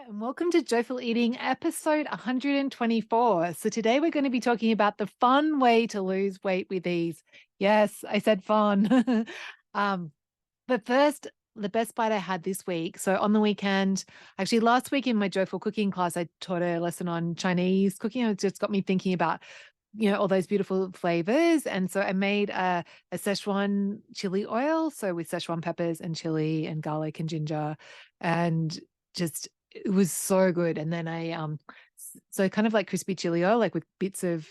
And welcome to Joyful Eating episode 124. So today we're going to be talking about the fun way to lose weight with ease. Yes, I said fun. um, but first, the best bite I had this week. So on the weekend, actually last week in my Joyful Cooking class, I taught a lesson on Chinese cooking. It just got me thinking about all those beautiful flavors. And so I made a Szechuan chili oil. So with Szechuan peppers and chili and garlic and ginger, and just it was so good. And then so kind of like crispy chili oil, like with bits of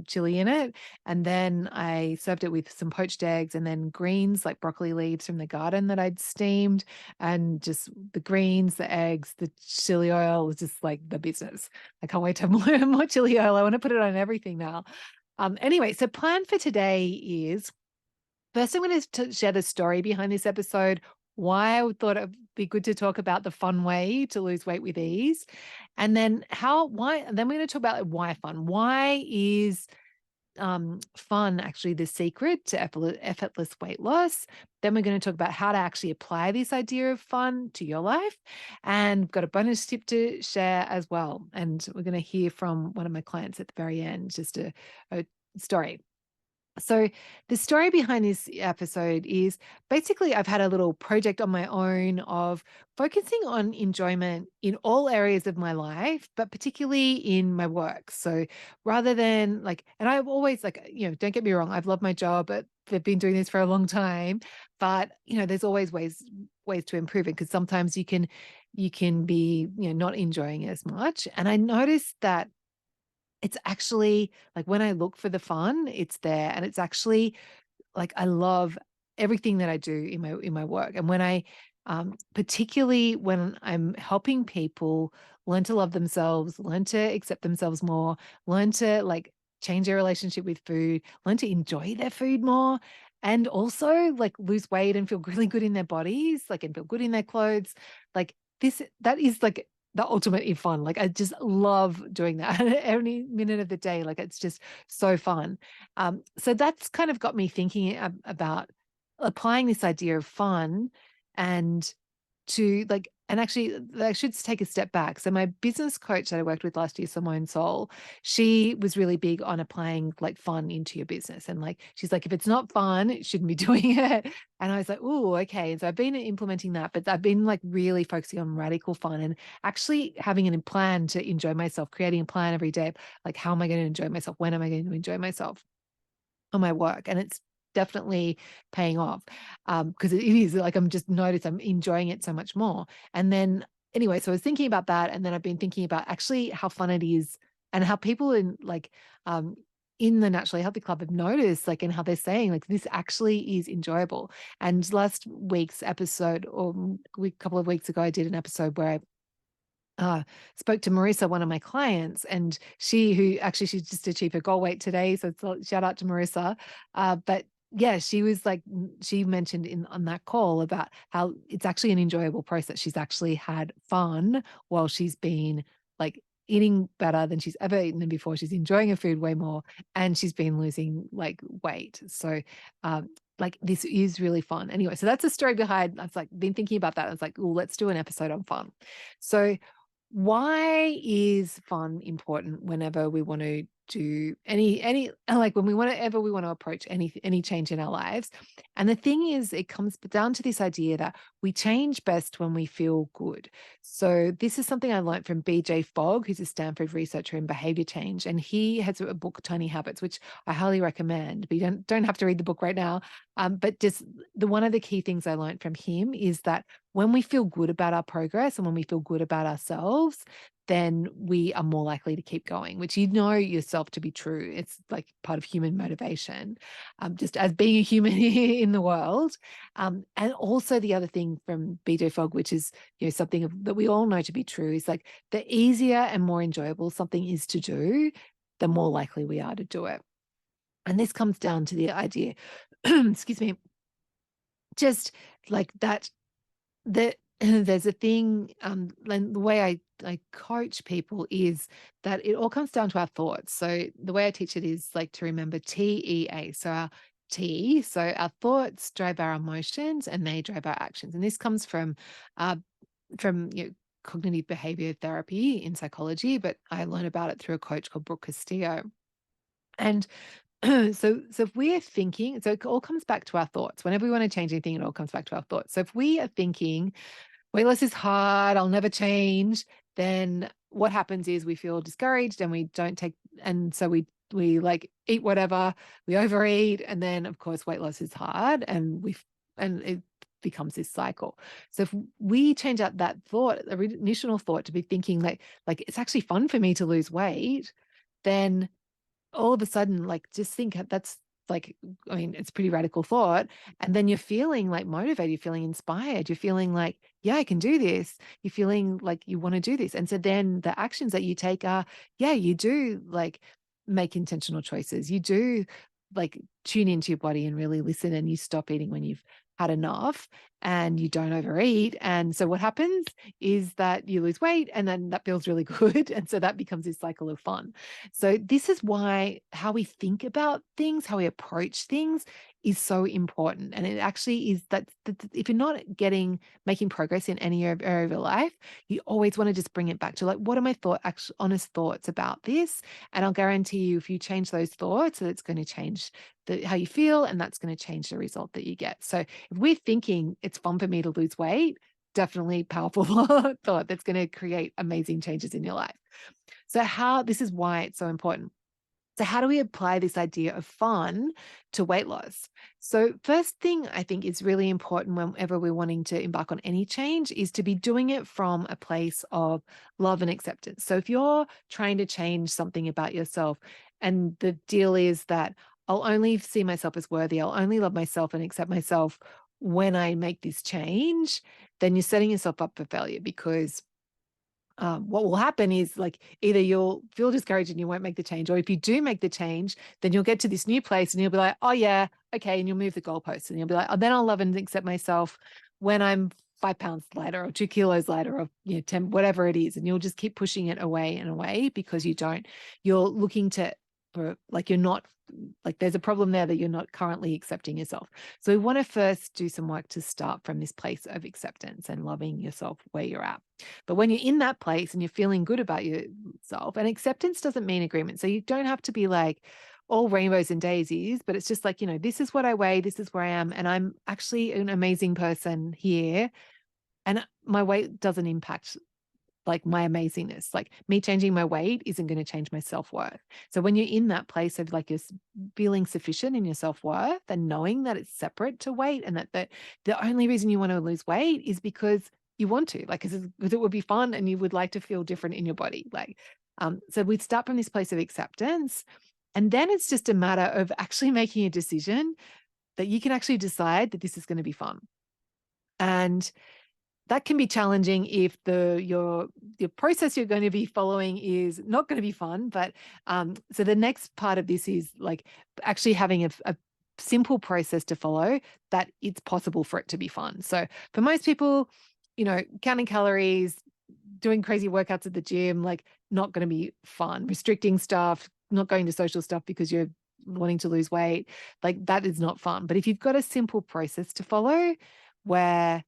chili in it. And then I served it with some poached eggs and then greens like broccoli leaves from the garden that I'd steamed, and just the greens, the eggs, the chili oil was just like the business. I can't wait to have more chili oil. I want to put it on everything now. Anyway, so plan for today is first, I'm going to share the story behind this episode, why I thought it'd be good to talk about the fun way to lose weight with ease. And then and then we're going to talk about why fun. Why is fun actually the secret to effortless weight loss? Then we're going to talk about how to actually apply this idea of fun to your life. And we've got a bonus tip to share as well. And we're going to hear from one of my clients at the very end, just a story. So, the story behind this episode is basically I've had a little project on my own of focusing on enjoyment in all areas of my life, but particularly in my work. So, rather than and I've always don't get me wrong, I've loved my job, but I've been doing this for a long time. But there's always ways to improve it, because sometimes you can be not enjoying it as much. And I noticed that it's actually like when I look for the fun, it's there. And it's actually like I love everything that I do in my work. And when I particularly when I'm helping people learn to love themselves, learn to accept themselves more, learn to change their relationship with food, learn to enjoy their food more, and also lose weight and feel really good in their bodies, and feel good in their clothes. That is the ultimate in fun. I just love doing that every minute of the day. It's just so fun. So that's kind of got me thinking about applying this idea of fun, and and actually I should take a step back. So my business coach that I worked with last year, Simone Soul, she was really big on applying fun into your business. And she's like, if it's not fun, it shouldn't be doing it. And I was like, oh, okay. And so I've been implementing that, but I've been really focusing on radical fun and actually having a plan to enjoy myself, creating a plan every day. Like, how am I going to enjoy myself? When am I going to enjoy myself on my work? And it's definitely paying off, because it is I'm just noticed I'm enjoying it so much more. And then anyway, so I was thinking about that, and then I've been thinking about actually how fun it is, and how people um in the Naturally Healthy Club have noticed, and how they're saying this actually is enjoyable. And last week's episode, or a couple of weeks ago, I did an episode where I spoke to Marissa, one of my clients, and she's just achieved her goal weight today. So shout out to Marissa. But yeah, she was she mentioned on that call about how it's actually an enjoyable process. She's actually had fun while she's been eating better than she's ever eaten before. She's enjoying her food way more, and she's been losing weight. So, this is really fun. Anyway, so that's a story behind. I've been thinking about that. I was like, oh, let's do an episode on fun. So why is fun important whenever we want to do any when we want to approach any change in our lives? And the thing is, it comes down to this idea that we change best when we feel good. So this is something I learned from BJ Fogg, who's a Stanford researcher in behavior change, and he has a book, Tiny Habits, which I highly recommend. But you don't have to read the book right now. But just one of the key things I learned from him is that when we feel good about our progress and when we feel good about ourselves, then we are more likely to keep going, which yourself to be true. It's part of human motivation, just as being a human in the world. And also the other thing from BJ Fogg, which is something that we all know to be true, is the easier and more enjoyable something is to do, the more likely we are to do it. And this comes down to the idea, excuse me, just that there's a thing, and the way I coach people is that it all comes down to our thoughts. So the way I teach it is to remember TEA. So our thoughts drive our emotions and they drive our actions. And this comes from uh, cognitive behavior therapy in psychology, but I learned about it through a coach called Brooke Castillo. And so if we're thinking, so it all comes back to our thoughts. Whenever we want to change anything, it all comes back to our thoughts. So if we are thinking weight loss is hard, I'll never change, then what happens is we feel discouraged and we don't take, and so we like eat whatever, we overeat, and then of course weight loss is hard, and it becomes this cycle. So if we change out that thought, the initial thought, to be thinking like it's actually fun for me to lose weight, then all of a sudden, like, just think that's like, I mean, it's a pretty radical thought. And then you're feeling like motivated, you're feeling inspired, you're feeling like, yeah, I can do this. You're feeling like you want to do this. And so then the actions that you take are, yeah, you do like make intentional choices. You do like tune into your body and really listen, and you stop eating when you've had enough, and you don't overeat. And so what happens is that you lose weight, and then that feels really good. And so that becomes this cycle of fun. So this is why how we think about things, how we approach things is so important. And it actually is that if you're not making progress in any area of your life, you always want to just bring it back to like, what are my honest thoughts about this? And I'll guarantee you, if you change those thoughts, that it's going to change how you feel, and that's going to change the result that you get. So if we're thinking it's fun for me to lose weight, definitely powerful thought that's going to create amazing changes in your life. So this is why it's so important. So how do we apply this idea of fun to weight loss? So first thing I think is really important whenever we're wanting to embark on any change is to be doing it from a place of love and acceptance. So if you're trying to change something about yourself, and the deal is that I'll only see myself as worthy, I'll only love myself and accept myself when I make this change, then you're setting yourself up for failure, because what will happen is, like, either you'll feel discouraged and you won't make the change, or if you do make the change, then you'll get to this new place and you'll be like, oh yeah, okay. And you'll move the goalposts and you'll be like, oh, then I'll love and accept myself when I'm 5 pounds lighter or 2 kilos lighter, or 10, whatever it is. And you'll just keep pushing it away and away, because you're looking like, you're not, like, there's a problem there that you're not currently accepting yourself. So we want to first do some work to start from this place of acceptance and loving yourself where you're at. But when you're in that place and you're feeling good about yourself, and acceptance doesn't mean agreement. So you don't have to be like all rainbows and daisies, but it's just like, this is what I weigh, this is where I am, and I'm actually an amazing person here. And my weight doesn't impact like my amazingness. Like, me changing my weight isn't going to change my self-worth. So when you're in that place of like, you're feeling sufficient in your self-worth and knowing that it's separate to weight, and that the only reason you want to lose weight is because you want to, like, because it would be fun and you would like to feel different in your body. Like, so we start from this place of acceptance, and then it's just a matter of actually making a decision that you can actually decide that this is going to be fun. And that can be challenging if your process you're going to be following is not going to be fun. But so the next part of this is like actually having a simple process to follow, that it's possible for it to be fun. So for most people, counting calories, doing crazy workouts at the gym, like, not going to be fun. Restricting stuff, not going to social stuff because you're wanting to lose weight, like, that is not fun. But if you've got a simple process to follow, where,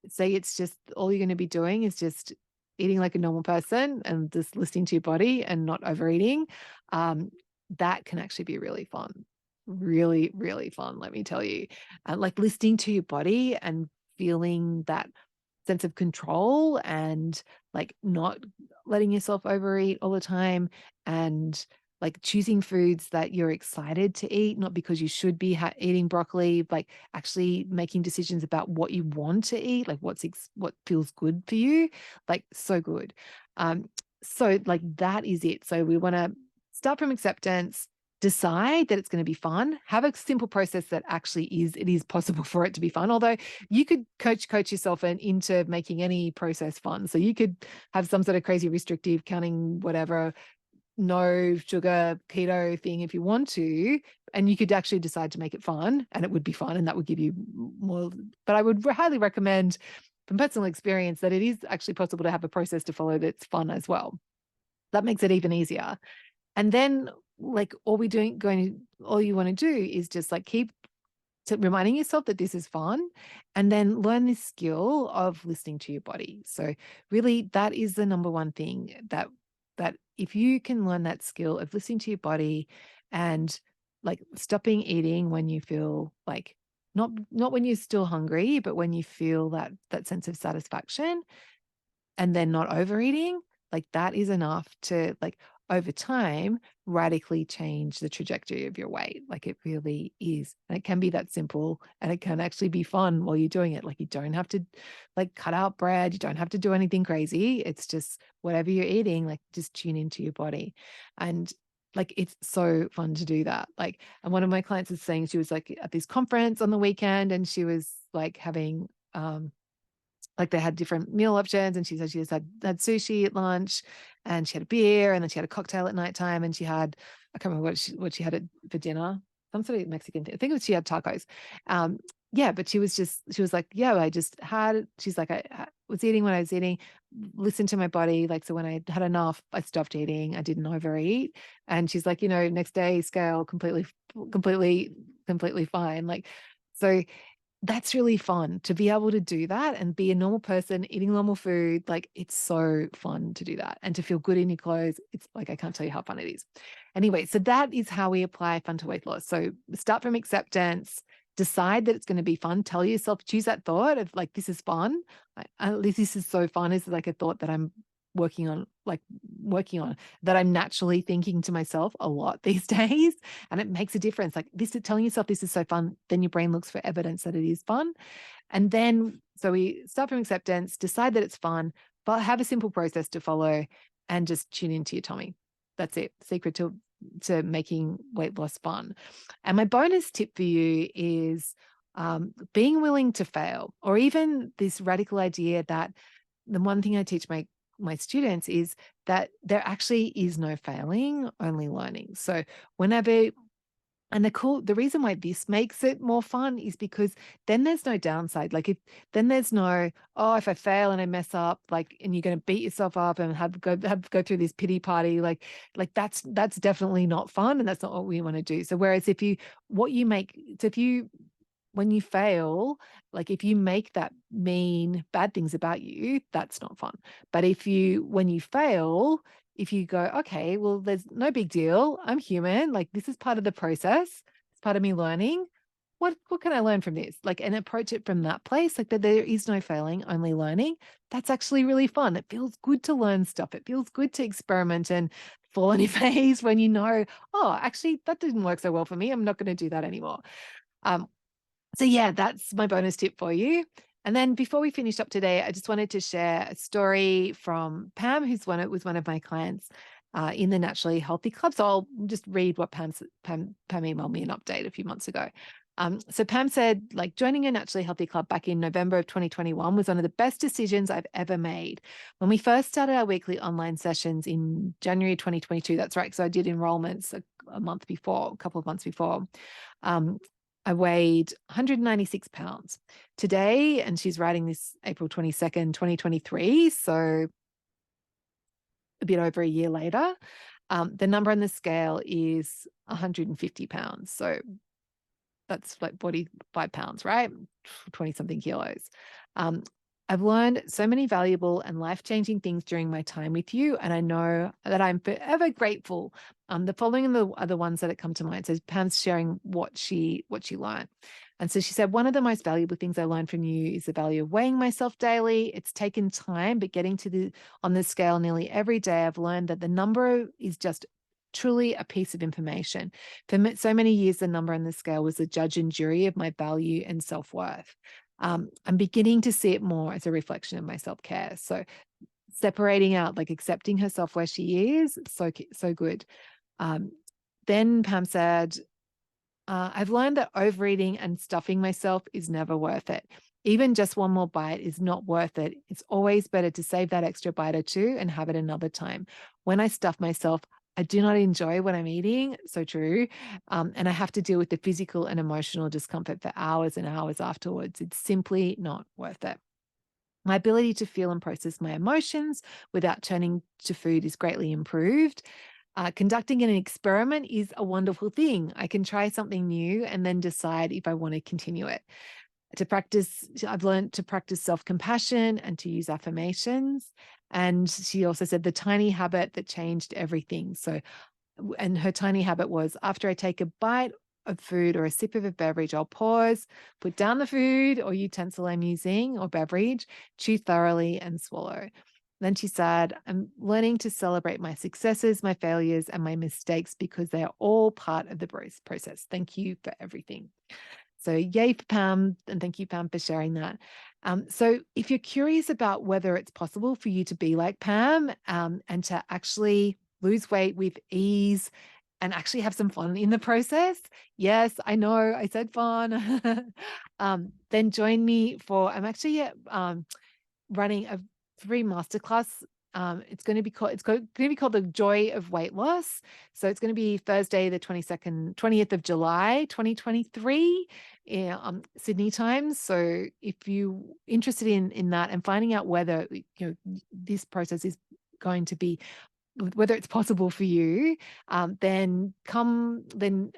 say, it's just all you're going to be doing is just eating like a normal person and just listening to your body and not overeating, that can actually be really fun. Really, really fun, let me tell you. Like, listening to your body and feeling that sense of control, and like not letting yourself overeat all the time, and like choosing foods that you're excited to eat, not because you should be eating broccoli, like actually making decisions about what you want to eat, like what feels good for you, like, so good. So like, that is it. So we want to start from acceptance, decide that it's going to be fun, have a simple process that actually it is possible for it to be fun. Although you could coach yourself into making any process fun. So you could have some sort of crazy restrictive, counting whatever, no sugar, keto thing if you want to, and you could actually decide to make it fun, and it would be fun, and that would give you more. But I would highly recommend, from personal experience, that it is actually possible to have a process to follow that's fun as well. That makes it even easier. And then, like, all you want to do is just like keep So reminding yourself that this is fun, and then learn this skill of listening to your body. So really that is the number one thing, that if you can learn that skill of listening to your body and like stopping eating when you feel like, not when you're still hungry, but when you feel that sense of satisfaction, and then not overeating, like that is enough to, like, over time radically change the trajectory of your weight. Like it really is. And it can be that simple, and it can actually be fun while you're doing it. Like you don't have to like cut out bread, you don't have to do anything crazy. It's just whatever you're eating, like just tune into your body. And like it's so fun to do that. Like, and one of my clients was saying she was like at this conference on the weekend, and she was like having like they had different meal options, and she said she just had sushi at lunch, and she had a beer, and then she had a cocktail at nighttime, and she had, I can't remember what she had for dinner, some sort of Mexican thing. I think it was, she had tacos. Yeah, but she was like, yeah, I just had, she's like, I was eating when I was eating, listened to my body. Like, so when I had enough, I stopped eating. I didn't overeat. And she's like, next day scale completely fine. Like, so that's really fun to be able to do that and be a normal person eating normal food. Like it's so fun to do that and to feel good in your clothes. It's like, I can't tell you how fun it is. Anyway, so that is how we apply fun to weight loss. So start from acceptance, decide that it's going to be fun. Tell yourself, choose that thought of like, this is fun. At least this is so fun, is like a thought that I'm working on, that I'm naturally thinking to myself a lot these days. And it makes a difference. Like this, telling yourself this is so fun, then your brain looks for evidence that it is fun. And then, so we start from acceptance, decide that it's fun, but have a simple process to follow and just tune into your tummy. That's it. Secret to making weight loss fun. And my bonus tip for you is being willing to fail, or even this radical idea that the one thing I teach my students is that there actually is no failing, only learning. So whenever, and the reason why this makes it more fun is because then there's no downside. Like then there's no, oh, if I fail and I mess up, like, and you're going to beat yourself up and go through this pity party. Like that's definitely not fun. And that's not what we want to do. So whereas if you, when you fail, like if you make that mean bad things about you, that's not fun. But when you fail, if you go, okay, well, there's no big deal. I'm human. Like this is part of the process. It's part of me learning. What can I learn from this? Like, and approach it from that place, like that there is no failing, only learning. That's actually really fun. It feels good to learn stuff. It feels good to experiment and fall on your face when oh, actually that didn't work so well for me. I'm not going to do that anymore. So yeah, that's my bonus tip for you. And then before we finish up today, I just wanted to share a story from Pam, who's was one of my clients in the Naturally Healthy Club. So I'll just read what Pam emailed me an update a few months ago. So Pam said, like, joining a Naturally Healthy Club back in November of 2021 was one of the best decisions I've ever made. When we first started our weekly online sessions in January 2022, that's right, so I did enrollments a couple of months before. I weighed 196 pounds. Today, and she's writing this April 22nd, 2023, so a bit over a year later, the number on the scale is 150 pounds. So that's like 45 pounds, right? 20 something kilos. I've learned so many valuable and life-changing things during my time with you, and I know that I'm forever grateful. The following are the ones that come to mind. So Pam's sharing what she learned. And so she said, one of the most valuable things I learned from you is the value of weighing myself daily. It's taken time, but getting on the scale nearly every day, I've learned that the number is just truly a piece of information. For so many years, the number on the scale was the judge and jury of my value and self-worth. I'm beginning to see it more as a reflection of my self-care. So separating out, like accepting herself where she is, so good. Then Pam said, I've learned that overeating and stuffing myself is never worth it. Even just one more bite is not worth it. It's always better to save that extra bite or two and have it another time. When I stuff myself, I do not enjoy what I'm eating. So true. And I have to deal with the physical and emotional discomfort for hours and hours afterwards. It's simply not worth it. My ability to feel and process my emotions without turning to food is greatly improved. Conducting an experiment is a wonderful thing. I can try something new and then decide if I want to continue it. I've learned to practice self-compassion and to use affirmations. And she also said the tiny habit that changed everything. So, and her tiny habit was, after I take a bite of food or a sip of a beverage, I'll pause, put down the food or utensil I'm using or beverage, chew thoroughly and swallow. Then she said, I'm learning to celebrate my successes, my failures, and my mistakes because they are all part of the process. Thank you for everything. So yay for Pam, and thank you, Pam, for sharing that. So if you're curious about whether it's possible for you to be like Pam, and to actually lose weight with ease and actually have some fun in the process, yes, I know I said fun, then join me for, I'm actually running a free masterclass. It's going to be called The Joy of Weight Loss. So it's going to be Thursday, the 20th of July, 2023, Sydney time. So if you interested in that and finding out whether, this process is going to be, whether it's possible for you, then you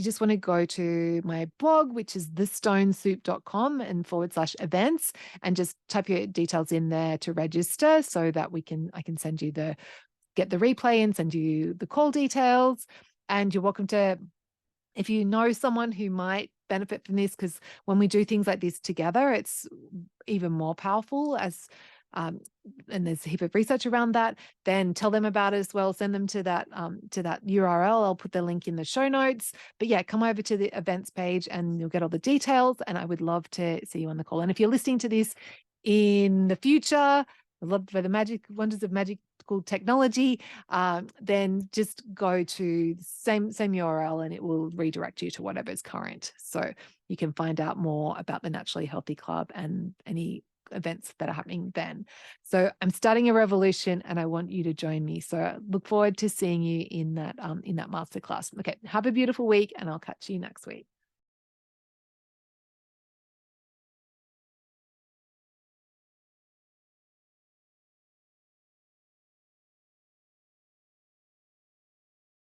just want to go to my blog, which is thestonesoup.com and /events, and just type your details in there to register so that I can send you get the replay and send you the call details. And you're welcome to, if you know someone who might benefit from this, because when we do things like this together, it's even more powerful and there's a heap of research around that, then tell them about it as well. Send them to that URL. I'll put the link in the show notes. But yeah, come over to the events page and you'll get all the details. And I would love to see you on the call. And if you're listening to this in the future, I'd love for the wonders of magical technology, then just go to the same URL and it will redirect you to whatever's current. So you can find out more about the Naturally Healthy Club and any events that are happening then. So I'm starting a revolution and I want you to join me. So I look forward to seeing you in that masterclass. Okay, have a beautiful week and I'll catch you next week.